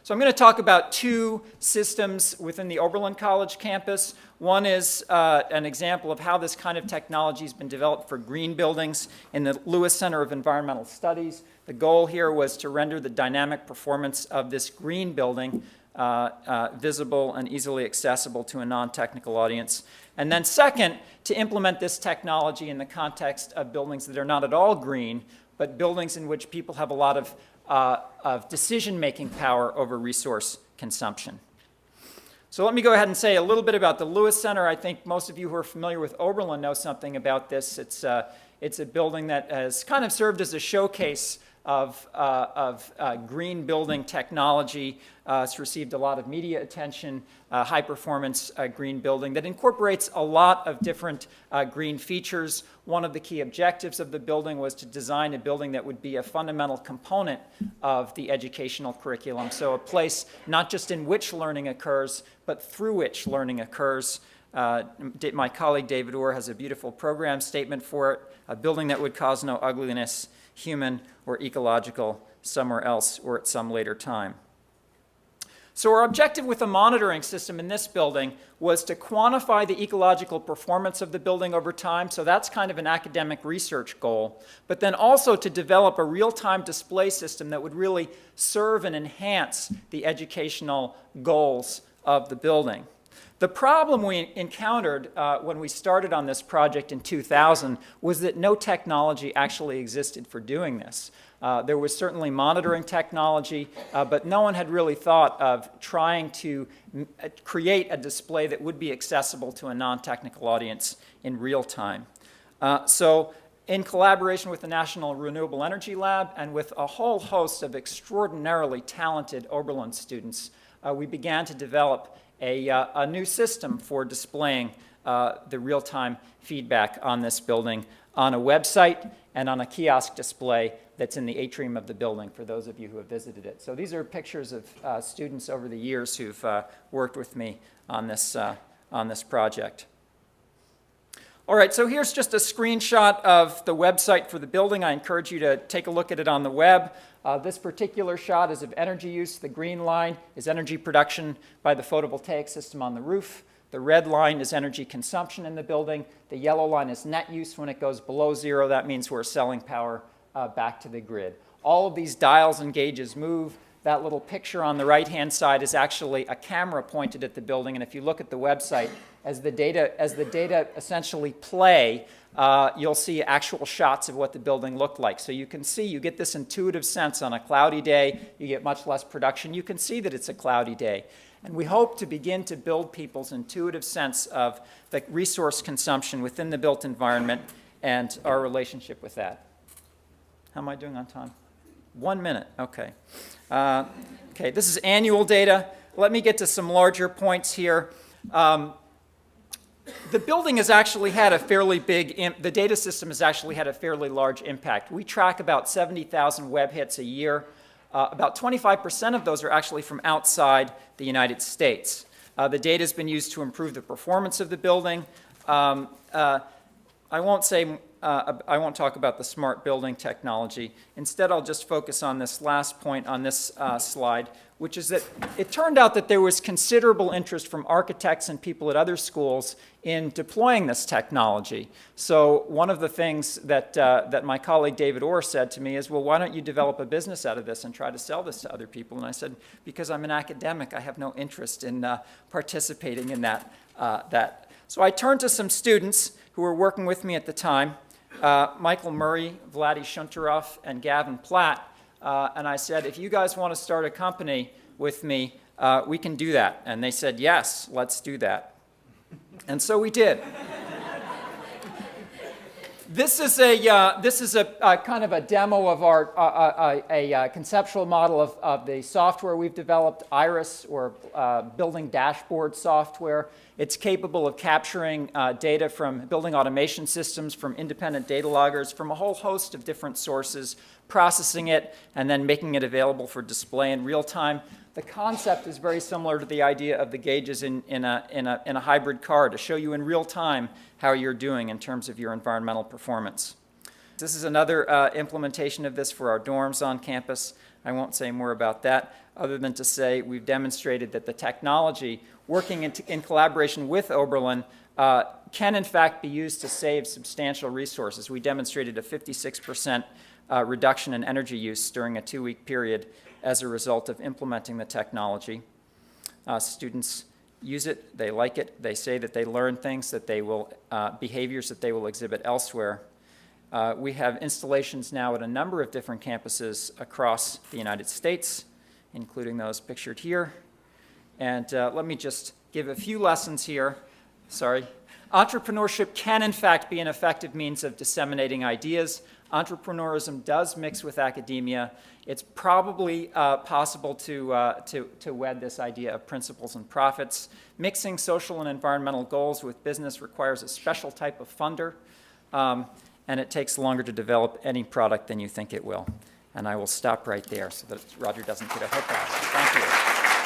So I'm going to talk about two systems within the Oberlin College campus. One is an example of how this kind of technology has been developed for green buildings in the Lewis Center of Environmental Studies. The goal here was to render the dynamic performance of this green building visible and easily accessible to a non-technical audience. And then second, to implement this technology in the context of buildings that are not at all green, but buildings in which people have a lot of decision-making power over resource consumption. So let me go ahead and say a little bit about the Lewis Center. I think most of you who are familiar with Oberlin know something about this. It's a building that has kind of served as a showcase of green building technology. It's received a lot of media attention, high-performance green building that incorporates a lot of different green features. One of the key objectives of the building was to design a building that would be a fundamental component of the educational curriculum. So a place not just in which learning occurs, but through which learning occurs. My colleague David Orr has a beautiful program statement for it, a building that would cause no ugliness, human or ecological, somewhere else or at some later time. So our objective with the monitoring system in this building was to quantify the ecological performance of the building over time, so that's kind of an academic research goal, but then also to develop a real-time display system that would really serve and enhance the educational goals of the building. The problem we encountered when we started on this project in 2000 was that no technology actually existed for doing this. There was certainly monitoring technology, but no one had really thought of trying to create a display that would be accessible to a non-technical audience in real time. So in collaboration with the National Renewable Energy Lab and with a whole host of extraordinarily talented Oberlin students, we began to develop a new system for displaying the real-time feedback on this building on a website and on a kiosk display that's in the atrium of the building for those of you who have visited it. So these are pictures of students over the years who've worked with me on this project. All right, so here's just a screenshot of the website for the building. I encourage you to take a look at it on the web. This particular shot is of energy use. The green line is energy production by the photovoltaic system on the roof. The red line is energy consumption in the building. The yellow line is net use. When it goes below zero, that means we're selling power back to the grid. All of these dials and gauges move. That little picture on the right-hand side is actually a camera pointed at the building, and if you look at the website, as the data essentially play, you'll see actual shots of what the building looked like. So you can see, you get this intuitive sense on a cloudy day, you get much less production. You can see that it's a cloudy day. And we hope to begin to build people's intuitive sense of the resource consumption within the built environment and our relationship with that. How am I doing on time? 1 minute, okay. Okay, this is annual data. Let me get to some larger points here. The building has actually had a fairly big, the data system has actually had a fairly large impact. We track about 70,000 web hits a year. About 25% of those are actually from outside the United States. The data has been used to improve the performance of the building. I won't talk about the smart building technology. Instead, I'll just focus on this last point on this slide, which is that it turned out that there was considerable interest from architects and people at other schools in deploying this technology. So one of the things that my colleague David Orr said to me is, well, why don't you develop a business out of this and try to sell this to other people? And I said, because I'm an academic, I have no interest in participating in that. So I turned to some students who were working with me at the time, Michael Murray, Vladi Shuntarov, and Gavin Platt, and I said, if you guys want to start a company with me, we can do that. And they said, yes, let's do that. And so we did. This is a kind of a demo of our conceptual model of the software we've developed, Iris, or building dashboard software. It's capable of capturing data from building automation systems, from independent data loggers, from a whole host of different sources, processing it, and then making it available for display in real time. The concept is very similar to the idea of the gauges in a hybrid car, to show you in real time how you're doing in terms of your environmental performance. This is another implementation of this for our dorms on campus. I won't say more about that, other than to say we've demonstrated that the technology working in collaboration with Oberlin can in fact be used to save substantial resources. We demonstrated a 56% reduction in energy use during a 2-week period as a result of implementing the technology. Students use it, they like it, they say that they learn things that they will, behaviors that they will exhibit elsewhere. We have installations now at a number of different campuses across the United States, including those pictured here. And let me just give a few lessons here. Sorry. Entrepreneurship can, in fact, be an effective means of disseminating ideas. Entrepreneurism does mix with academia. It's probably possible to wed this idea of principles and profits. Mixing social and environmental goals with business requires a special type of funder, and it takes longer to develop any product than you think it will. And I will stop right there so that Roger doesn't get a hookup. Thank you.